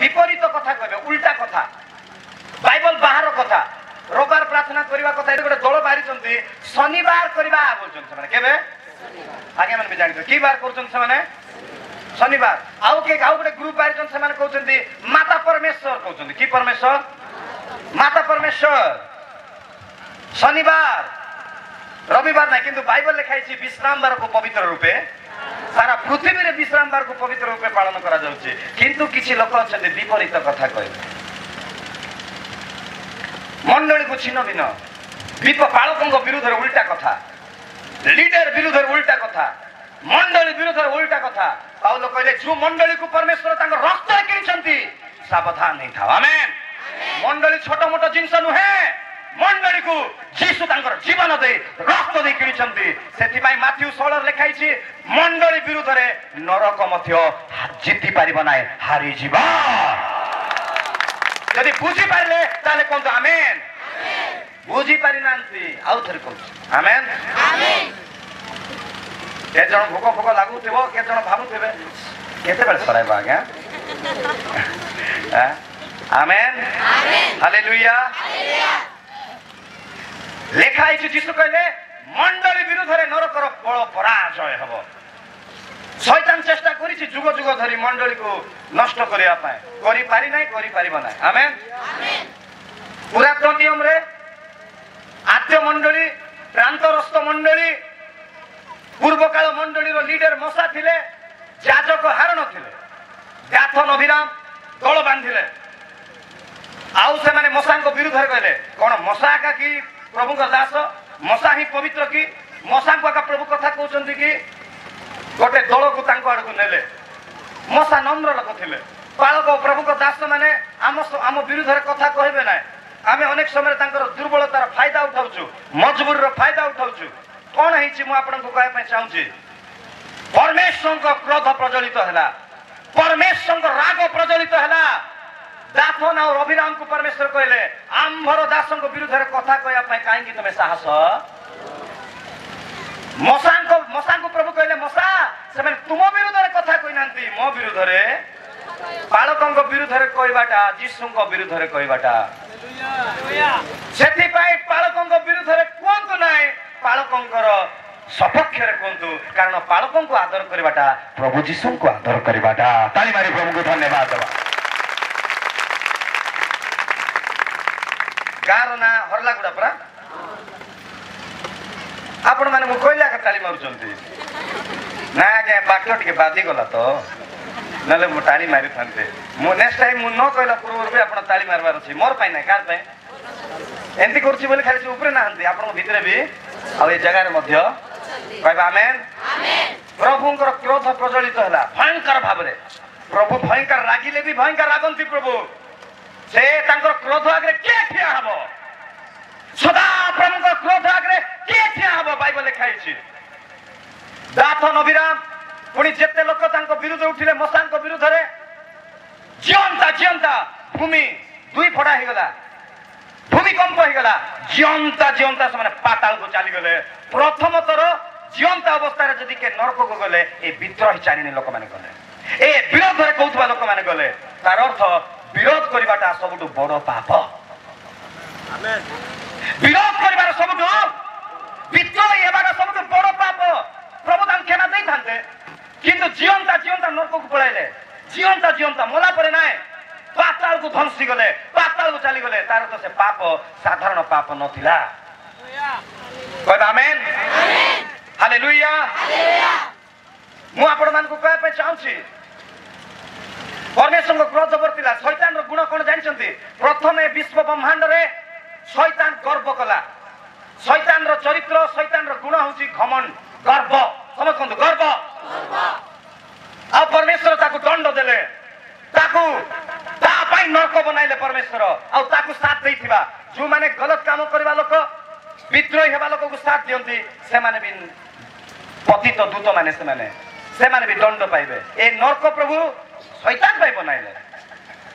विपरीत कथा कहबे उल्टा कथा बाइबल बाहर कथा रविवार प्रार्थना करबा कथा ए गोटे दल बाहरी शनिवार करबा बोलछन से माने केबे आगे मन भी जानि की बार करछन से माने शनिवार आउ गोटे ग्रुप बाहरी से माने कहउछन माता परमेश्वर कहउछन की परमेश्वर माता परमेश्वर शनिवार रविवार ना किंतु बाइबल लिखाई विश्राम बार को पवित्र रूपे सारा पृथ्वी रे विश्राम बार को पवित्र रूपे पालन करा जाउछि किंतु किछि लोक अछन विपरीत कथा कहबे मंडली को छिन्न भिन्न दीप पालकों विरुद्ध उल्टा कथा लीडर विरुद्ध उल्टा कथा मंडली विरुद्ध उल्टा कथा पाउल कहले जो मंडली को परमेश्वर तांको रक्त किनिछंती सावधान नहीं था आमेन मंडली छोट मोट जिंस नुहे मंडली को जीसु तांकर जीवन दे रक्त दे किनिछंती सेति पई माथ्यू 16 लिखाई छि मंडली विरुद्ध रे नरक मध्य जीति पारिबो नाय हारि जीवा यदि बुझी पारे ताले कोन तो आमेन बुझी पारि नांती आउ थरे कोन आमेन आमेन के जण भूक भूक लागु थिबो के जण भाबु थिबे केते बेल सराइबा आज्ञा आमेन आमेन हालेलुया हालेलुया लेखाई छि जीसु कहले मंडली विरुद्ध रे नरकर बळ पराजय हबो शैतान चेष्टा करिछि जुग जुग धरी मंडली को नष्ट करिया पाए करि पारि नै करि पारिबो नै आमेन आमेन पुरातन नियम रे आद्य मंडली प्रांतरस्थ मंडली पूर्व काल मंडली रो लीडर मसा थिले याजक हारण थिले गाथन अभिराम दल बांधिले आउ से माने मसा को विरुद्ध रे कहले कोन मसा का की प्रभु का दास मसा ही पवित्र की मसा को का प्रभु कथा कहउछन्ती की गोटे दल को तांको आड़ को नेले मसा नम्र लोक थिले पालक प्रभु को दास माने आम विरुद्ध रे कथा कहबे ना आमे अनेक समय तांकर दुर्बलतार फायदा उठाउछु मजबूर रो फायदा उठाउछु कोन हेछि मु आपन को कहै पय चाहूछि परमेश्वर को क्रोध प्रज्वलित हला परमेश्वर को राग प्रज्वलित हला दाथन और अभिराम को परमेश्वर कहले आम्भर दासन को विरुद्ध रे कथा कहया पय काहे कि तमे साहस मसा को प्रभु कहले मसा से माने तुम विरुद्ध रे कथा कहि नांती मो विरुद्ध रे पालकों को विरुद्ध रे कहबाटा जीसु को विरुद्ध रे कहबाटा हालेलुया सेति पय पालकों को विरुद्ध रे कोंतु नाय पालकों सपक्ष रे कोंतु कारण पालकों को आदर करबाटा प्रभु जीसु को आदर करबाटा ताली मारी प्रभु को धन्यवाद देबा गार ना हरलागुडा परा आपण माने मु कोइला का ताली मारुचंती ना के बाक्य टिके बादी गला तो नले मु ताली मारि थानते मु नेक्स्ट टाइम मु न कहला पूर्व भी आपण ताली मारबार अछि मोर पाइ ना कार पे एंती करछि बोले खाली ऊपर ना हंती आपण भीतर भी आ ए जगह रे मध्य कहबा आमेन आमेन प्रभुंकर क्रोध प्रज्वलित हला भयंकर भाबरे प्रभु भयंकर रागिले भी भयंकर रागंती प्रभु से तांकर क्रोध आगरे के ठिया हबो सदा प्रभुंकर क्रोध आगरे के ठिया हबो बाइबल लिखाई छि दाथन अभिराम पुनी जेते लोक तांको विरुद्ध उठिले मसांको विरुद्ध रे जियंता भूमि दुई फड़ा हे गला भूमिकंप हे गला जियंता से माने पाताल को चली गले प्रथम तर जियंता अवस्था रे जदी के नरक को गले ए विद्रोही चारिने लोक माने गले ए विरोध रे कहउतबा लोक माने गले तार अर्थ विरोध करबाटा सबटु बड़ पाप आमेन विरोध करबार सबटु विद्रोही हेबार सबटु बड़ पाप प्रभु तां क्षमा देई थांते किंतु जियंता नरक को पळाइले जियंता मोला परे नाय पाताल को धंसी गले पाताल को चली गले तार तो से पाप साधारण पाप नथिला कहबा आमेन आमेन हालेलुया हालेलुया मु आपण मान को कहै पे चाहूछी परमेश्वर को क्रोध वर्तिला शैतान रो गुण कोन जानछंती प्रथमे विश्व ब्रह्मांड रे शैतान गर्व कला शैतान रो चरित्र शैतान रो गुण होची घमंड गर्व समझंतु गर्व आ परमेश्वर ताकू दंड देले ताकू ता पाई नरक बनाइले परमेश्वर आ ताकू साथ देइथिबा जो माने गलत काम करबा लोक विद्रोही हेबा लोक को साथ दियंती से माने भी पतित दूत माने से माने भी दंड पाइबे ए नरक प्रभु शैतान पाई बनाइले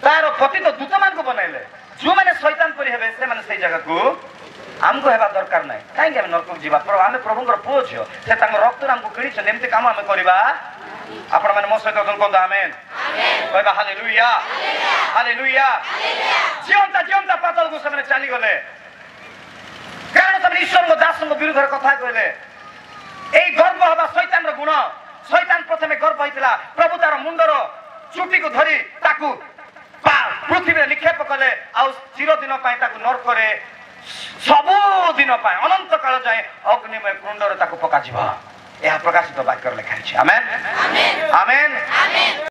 तार पतित दूत मान को बनाइले जो माने शैतान परि हेबे से माने सही जगह को हमको हेबा दरकार नै काहे हम नरक जीवा पर हम प्रभुंकर पुओ छियो से तांग रक्त हमको किणी छ नेमते काम हम करबा आपण माने मो सहित कोन आमेन आमेन कहबा हालेलुया हालेलुया ହାଲେଲୁୟା। ଜିଅନ୍ତା ଜିଅନ୍ତା ପାତାଳକୁ ସେମାନେ ଚାଲିଗଲେ, କାରଣ ସେମାନେ ଈଶ୍ୱରଙ୍କ ଦାସଙ୍କ ବିରୁଦ୍ଧରେ କଥା କହିଲେ। এই গর্ব হবা শৈতানর গুণ। শৈতান প্রথমে গর্ব হয়েছিল, প্রভু তার মুন্ডর চুটিকে ধরি তাকে পৃথিবীরে নিক্ষেপ কলে, চিরদিন পাই তাকে নরকরে ସବୁଦିନ ପାଇଁ ଅନନ୍ତ କାଳ ଯାଏ ଅଗ୍ନିମୟ କୁଣ୍ଡରେ ତାକୁ ପକାଯିବ। ଏହା ପ୍ରକାଶିତ ବାକ୍ୟରେ ଲେଖା ହେଇଛି। ଆମେନ୍ ଆମେନ୍।